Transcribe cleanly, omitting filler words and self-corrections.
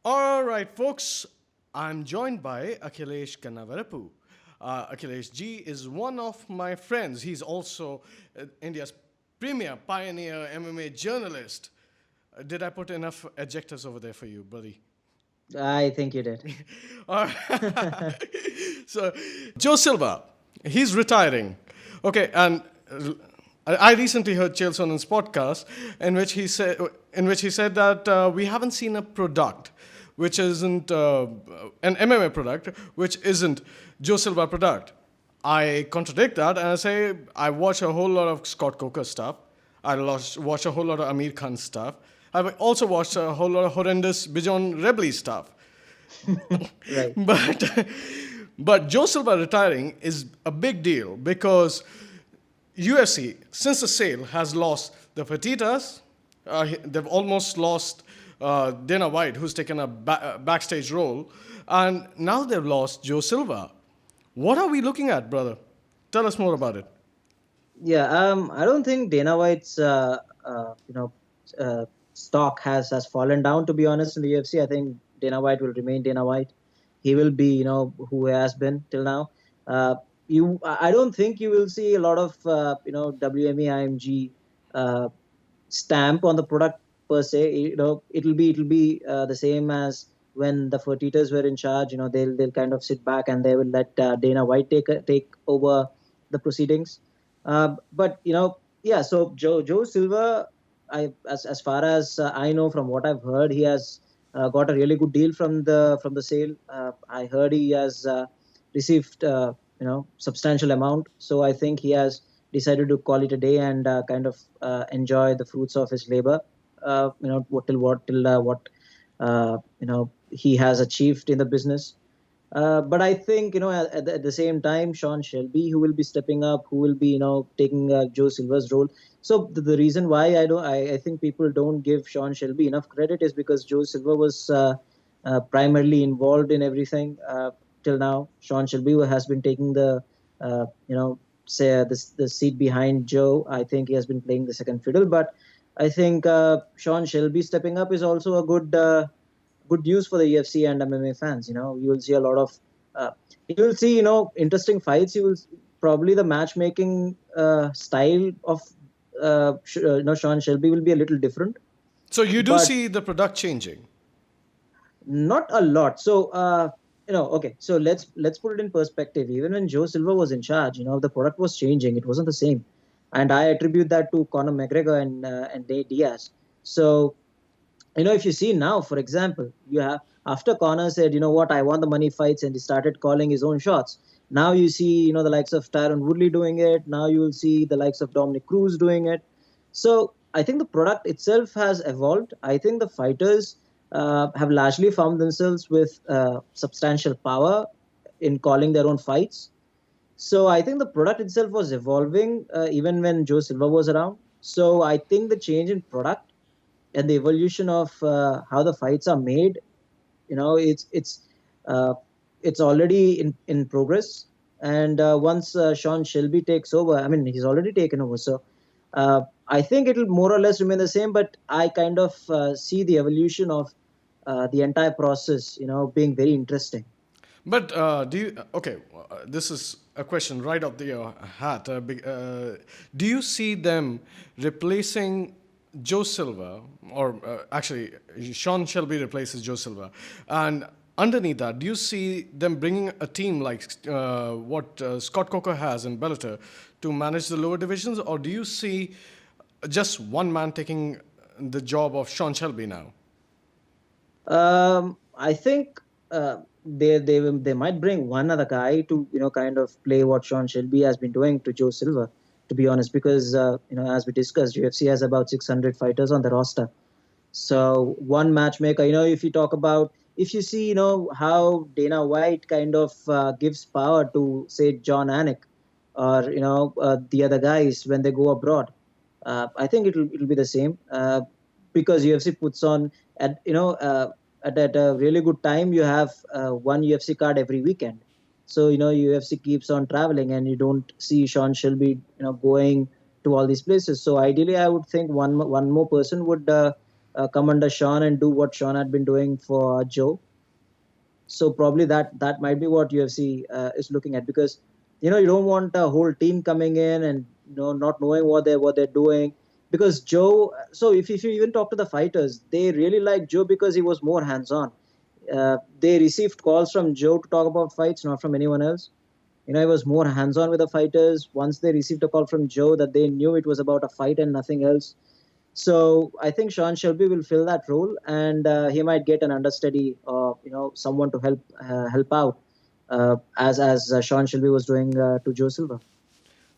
All right, folks. I'm joined by Akhilesh Kannavarapu. Akhilesh G is one of my friends. He's also India's premier pioneer MMA journalist. Did I put enough adjectives over there for you, buddy? I think you did. All right. So, Joe Silva, he's retiring. Okay, and I recently heard Chael Sonnen's podcast in which he said that we haven't seen a product which isn't an MMA product which isn't Joe Silva product. I contradict that and I say I watch a whole lot of Scott Coker stuff. Watch a whole lot of Amir Khan stuff. I've also watched a whole lot of horrendous Bijon Rebly stuff. Right. But but Joe Silva retiring is a big deal because UFC since the sale has lost the Fertitas. They've almost lost Dana White, who's taken a backstage role, and now they've lost Joe Silva. What are we looking at, brother? Tell us more about it. Yeah. I don't think Dana White's stock has fallen down. To be honest, in the UFC, I think Dana White will remain Dana White. He will be who he has been till now. I don't think you will see a lot of WME IMG stamp on the product per se. It'll be the same as when the Fertitas were in charge. They'll kind of sit back and they will let Dana White take over the proceedings. But yeah. So Joe Silva, as far as I know from what I've heard, he has got a really good deal from the sale. I heard he has received substantial amount. So I think he has decided to call it a day and kind of enjoy the fruits of his labor. What he has achieved in the business. But I think at the same time, Sean Shelby, who will be stepping up, who will be taking Joe Silva's role. So the reason why I think people don't give Sean Shelby enough credit is because Joe Silva was primarily involved in everything till now. Sean Shelby has been taking the say the seat behind Joe. I think he has been playing the second fiddle, but I think Sean Shelby stepping up is also a good news for the UFC and MMA fans. You will see a lot of, you will see interesting fights. You will probably the matchmaking style of Sean Shelby will be a little different, So you do but see the product changing. not a lot. So okay. So let's put it in perspective. Even when Joe Silva was in charge, the product was changing. It wasn't the same, and I attribute that to Conor McGregor and Nate Diaz. So if you see now, for example, you have after Conor said, what, I want the money fights, and he started calling his own shots. Now you see, the likes of Tyron Woodley doing it. Now you will see the likes of Dominic Cruz doing it. So I think the product itself has evolved. I think the fighters have largely found themselves with substantial power in calling their own fights. So I think the product itself was evolving even when Joe Silva was around. So I think the change in product and the evolution of how the fights are made, uh, it's already in progress. And once Sean Shelby takes over, I mean, he's already taken over. So I think it'll more or less remain the same, but I kind of see the evolution of the entire process, being very interesting. But do you okay? This is a question right off the hat. Do you see them replacing Joe Silva, or actually Sean Shelby replaces Joe Silva, and underneath that, do you see them bringing a team like what Scott Coker has in Bellator to manage the lower divisions, or do you see just one man taking the job of Sean Shelby now? I think they might bring one other guy to kind of play what Sean Shelby has been doing to Joe Silva. To be honest, because as we discussed, UFC has about 600 fighters on the roster. So one matchmaker, if you talk about, if you see, how Dana White kind of gives power to say John Anik or the other guys when they go abroad, I think it'll be the same because UFC puts on at at a really good time. You have one UFC card every weekend, so UFC keeps on traveling, and you don't see Sean Shelby going to all these places. So ideally, I would think one more person would. come under Sean and do what Sean had been doing for Joe. So probably that might be what UFC is looking at, because you don't want a whole team coming in and not knowing what they're doing. Because Joe, so if you even talk to the fighters, they really like Joe because he was more hands on. They received calls from Joe to talk about fights, not from anyone else. He was more hands on with the fighters. Once they received a call from Joe, that they knew it was about a fight and nothing else. So I think Sean Shelby will fill that role, and he might get an understudy, someone to help out, as Sean Shelby was doing to Joe Silva.